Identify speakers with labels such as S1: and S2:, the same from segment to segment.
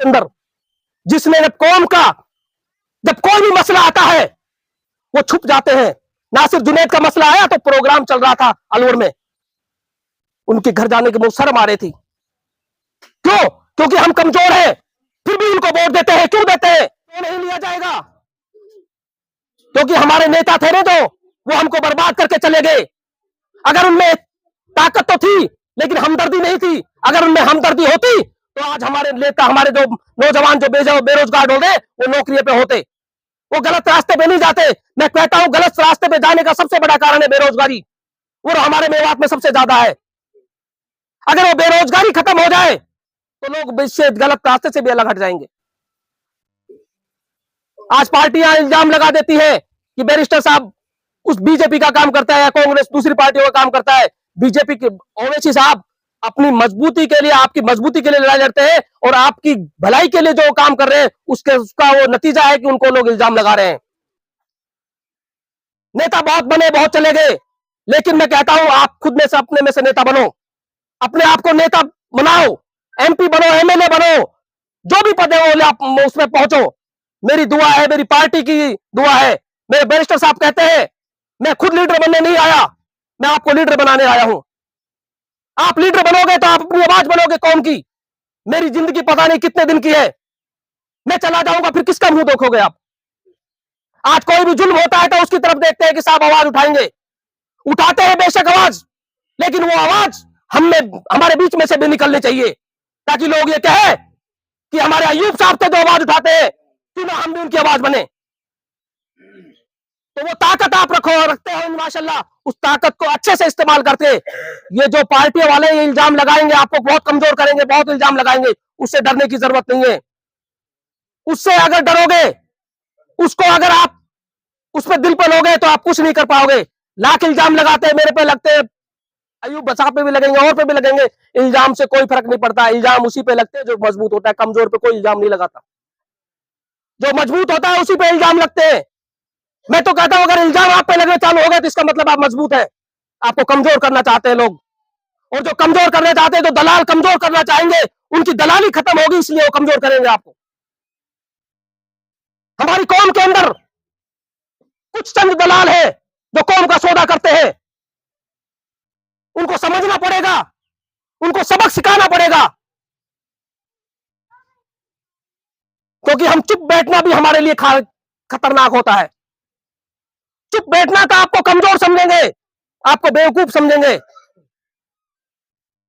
S1: अंदर, जिसने जब कोई भी मसला आता है वो छुप जाते हैं। नासिर जुनैद का मसला आया तो प्रोग्राम चल रहा था अलवर में, उनके घर जाने के वो शर्म आ रही थी। क्यों? क्योंकि हम कमजोर हैं, फिर भी उनको वोट देते हैं। क्यों देते हैं? क्यों नहीं लिया जाएगा? क्योंकि हमारे नेता थे ना जो, वो हमको बर्बाद करके चले गए। अगर उनमें ताकत तो थी लेकिन हमदर्दी नहीं थी। अगर उनमें हमदर्दी होती तो आज हमारे नेता, हमारे जो नौजवान जो बेरोजगार हो गए, वो नौकरी पे होते, वो गलत रास्ते पे नहीं जाते। मैं कहता हूं गलत रास्ते पे जाने का सबसे बड़ा कारण है बेरोजगारी, और हमारे मेवात में सबसे ज्यादा है। अगर वो बेरोजगारी खत्म हो जाए तो लोग इससे गलत रास्ते से भी अलग हट जाएंगे। आज पार्टियां इल्जाम लगा देती है कि बैरिस्टर साहब उस बीजेपी का काम करता है या कांग्रेस दूसरी पार्टियों का काम करता है। बीजेपी के ओवैसी साहब अपनी मजबूती के लिए, आपकी मजबूती के लिए लड़ाई लड़ते हैं, और आपकी भलाई के लिए जो काम कर रहे हैं उसका वो नतीजा है कि उनको लोग इल्जाम लगा रहे हैं। नेता बहुत बने, बहुत चले गए, लेकिन मैं कहता हूं आप खुद में से, अपने में से नेता बनो, अपने आप को नेता बनाओ, एमपी बनो, एमएलए बनो, जो भी पद है वो आप उसमें पहुंचो। मेरी दुआ है, मेरी पार्टी की दुआ है। मेरे बैरिस्टर साहब कहते हैं मैं खुद लीडर बनने नहीं आया, मैं आपको लीडर बनाने आया हूं। आप लीडर बनोगे तो आप अपनी आवाज बनोगे कौम की। मेरी जिंदगी पता नहीं कितने दिन की है, मैं चला जाऊंगा, फिर किसका मुंह देखोगे आप? आज कोई भी जुल्म होता है तो उसकी तरफ देखते हैं कि साहब आवाज उठाएंगे, उठाते हैं बेशक आवाज, लेकिन वो आवाज हमारे बीच में से भी निकलनी चाहिए, ताकि लोग ये कहे कि हमारे अयूब साहब थे जो आवाज उठाते हैं, क्यों ना हम भी उनकी आवाज बने। तो वो ताकत आप रखते हो माशाल्लाह, उस ताकत को अच्छे से इस्तेमाल करके ये जो पार्टी वाले ये इल्जाम लगाएंगे, आपको बहुत कमजोर करेंगे, बहुत इल्जाम लगाएंगे, उससे डरने की जरूरत नहीं है। उससे अगर डरोगे, उसको अगर आप उस पर दिल पर लोगे तो आप कुछ नहीं कर पाओगे। लाख इल्जाम लगाते हैं, मेरे पे लगते हैं, अयूब साहब पे भी लगेंगे, और पे भी लगेंगे, इल्जाम से कोई फर्क नहीं पड़ता। इल्जाम उसी पे लगते हैं जो मजबूत होता है, कमजोर पे कोई इल्जाम नहीं लगाता। जो मजबूत होता है उसी पे इल्जाम लगते हैं। मैं तो कहता हूं अगर इल्जाम आप पे लगने चालू हो गए तो इसका मतलब आप मजबूत है, आपको कमजोर करना चाहते हैं लोग। और जो कमजोर करना चाहते हैं, जो दलाल कमजोर करना चाहेंगे, उनकी दलाली खत्म होगी, इसलिए वो कमजोर करेंगे आपको। हमारी कौम के अंदर कुछ चंद दलाल है जो कौम का सौदा करते हैं, उनको समझना पड़ेगा, उनको सबक सिखाना पड़ेगा। क्योंकि हम चुप बैठना भी हमारे लिए खतरनाक होता है। चुप बैठना तो आपको कमजोर समझेंगे, आपको बेवकूफ समझेंगे,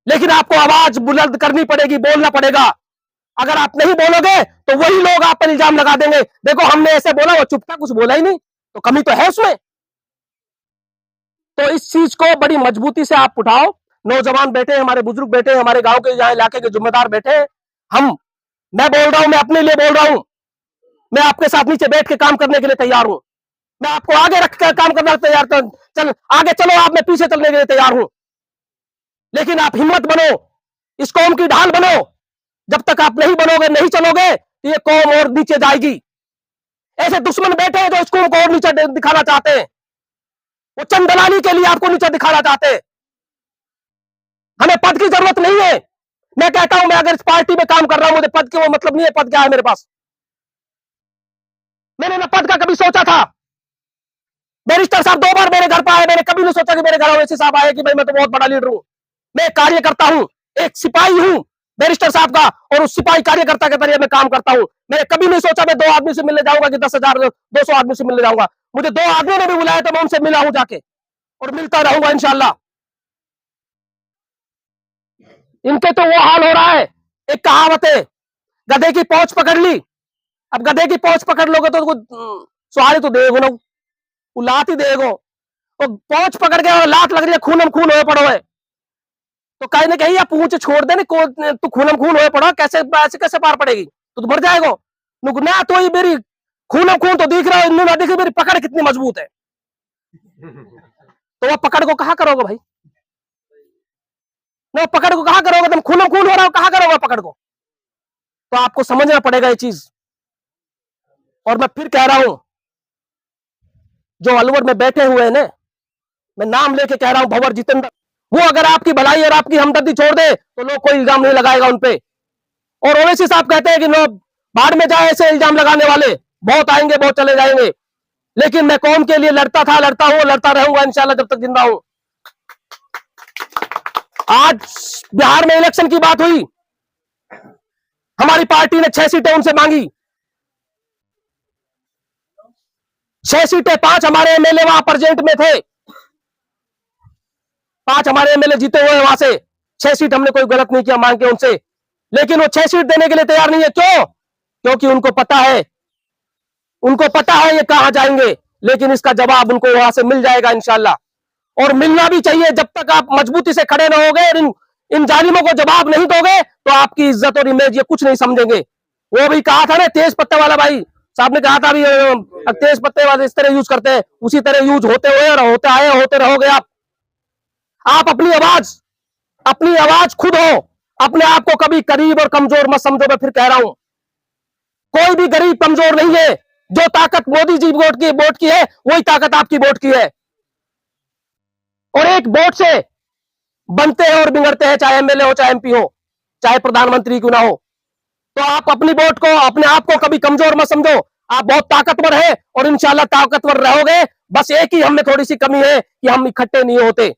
S1: लेकिन आपको आवाज बुलंद करनी पड़ेगी, बोलना पड़ेगा। अगर आप नहीं बोलोगे तो वही लोग आप पर इल्जाम लगा देंगे, देखो हमने ऐसे बोला, वो चुप था, कुछ बोला ही नहीं, तो कमी तो है उसमें। तो इस चीज को बड़ी मजबूती से आप उठाओ। नौजवान बैठे हैं, हमारे बुजुर्ग बैठे हैं, हमारे गांव के, यहाँ इलाके के जिम्मेदार बैठे हैं। मैं बोल रहा हूं, मैं अपने लिए बोल रहा हूं, मैं आपके साथ नीचे बैठ के काम करने के लिए तैयार हूं। मैं आपको आगे रखकर काम करना तैयार, चल आगे चलो आप, मैं पीछे चलने के लिए तैयार हूं। लेकिन आप हिम्मत बनो, इस कौम की ढाल बनो। जब तक आप नहीं बनोगे, नहीं चलोगे, तो ये कौम और नीचे जाएगी। ऐसे दुश्मन बैठे हैं जो इस कौम को और नीचे दिखाना चाहते हैं, वो चंद दलाली के लिए आपको नीचे दिखाना चाहते हैं। हमें पद की जरूरत नहीं है। मैं कहता हूं मैं अगर इस पार्टी में काम कर रहा हूं, मुझे पद की वो मतलब नहीं है, पद क्या है मेरे पास। मैंने ना पद का कभी सोचा था। बैरिस्टर साहब 2 बार मेरे घर पर आए, मैंने कभी नहीं सोचा कि मेरे घर ओवैसी साहब आए कि भाई मैं तो बहुत बड़ा लीडर हूं। मैं कार्यकर्ता हूं, एक सिपाही हूं बैरिस्टर साहब का, और उस सिपाही कार्यकर्ता के तरीके मैं काम करता हूं। मैंने कभी नहीं सोचा मैं 2 आदमी से मिलने जाऊंगा कि 10,000 200 आदमी से मिलने जाऊंगा। मुझे 2 आदमी ने भी बुलाया तो मैं उनसे मिला हूं जाके, और मिलता रहूंगा इंशाल्लाह। इनके तो वो हाल हो रहा है, एक कहावत है, गधे की पहुंच पकड़ ली। अब गधे की पहुंच पकड़ लोगे तो सवारी तो देगो ना, वो लात ही देगो। तो पहुंच पकड़ के और लात लग रही है, खूनम खून हो पड़ो है, तो कहीं ना कहीं पूंछ छोड़ दे, तू खूनम खून हो पड़ा, कैसे ऐसे कैसे पार पड़ेगी, तो मर जाएगा ना। तो ये मेरी खूनम खून तो दिख रहा है, ना दिखे मेरी पकड़ कितनी मजबूत है। तो वो पकड़ को कहां करोगे भाई, ना पकड़ को कहां करोगे, तुम खूनम खून हो रहा हो, कहां करोगे पकड़ को। तो आपको समझना पड़ेगा ये चीज। और मैं फिर कह रहा हूं, जो अलवर में बैठे हुए हैं ना, मैं नाम लेके कह रहा हूं, भंवर जितेंद्र, वो अगर आपकी भलाई और आपकी हमदर्दी छोड़ दे तो लोग कोई इल्जाम नहीं लगाएगा उनपे। और ओवैसी साहब कहते हैं कि नो बाढ़ में जाए, ऐसे इल्जाम लगाने वाले बहुत आएंगे, बहुत चले जाएंगे। लेकिन मैं कौम के लिए लड़ता था, लड़ता हूं, लड़ता रहूंगा इंशाल्लाह जब तक जिंदा हूं। आज बिहार में इलेक्शन की बात हुई, हमारी पार्टी ने 6 सीटें उनसे मांगी, 6 सीटें, 5 हमारे एमएलए वहां प्रेजेंट में थे, 5 हमारे एमएलए जीते हुए वहां से, 6 सीट हमने कोई गलत नहीं किया मांग के उनसे। लेकिन वो 6 सीट देने के लिए तैयार नहीं है। क्यों? क्योंकि उनको पता है ये कहां जाएंगे, लेकिन इसका जवाब उनको वहां से मिल जाएगा इंशाल्लाह। और मिलना भी चाहिए। जब तक आप मजबूती से खड़े न होगे और इन जालिमों को जवाब नहीं दोगे तो आपकी इज्जत और इमेज ये कुछ नहीं समझेंगे। वो भी कहा था ना, तेज पत्ते वाला भाई साहब ने कहा था अभी, तेज पत्ते वाले इस तरह यूज करते हैं, उसी तरह यूज होते हुए और होते आए, होते रहोगे आप अपनी आवाज खुद हो। अपने आप को कभी गरीब और कमजोर मत समझो। मैं फिर कह रहा हूं, कोई भी गरीब कमजोर नहीं है। जो ताकत मोदी जी वोट की है, वही ताकत आपकी वोट की है। और एक वोट से बनते हैं और बिगड़ते हैं, चाहे एमएलए हो, चाहे एमपी हो, चाहे प्रधानमंत्री क्यों ना हो। तो आप अपनी वोट को, अपने आप को कभी कमजोर मत समझो। आप बहुत ताकतवर है और इंशाल्लाह ताकतवर रहोगे। बस एक ही हमें थोड़ी सी कमी है कि हम इकट्ठे नहीं होते।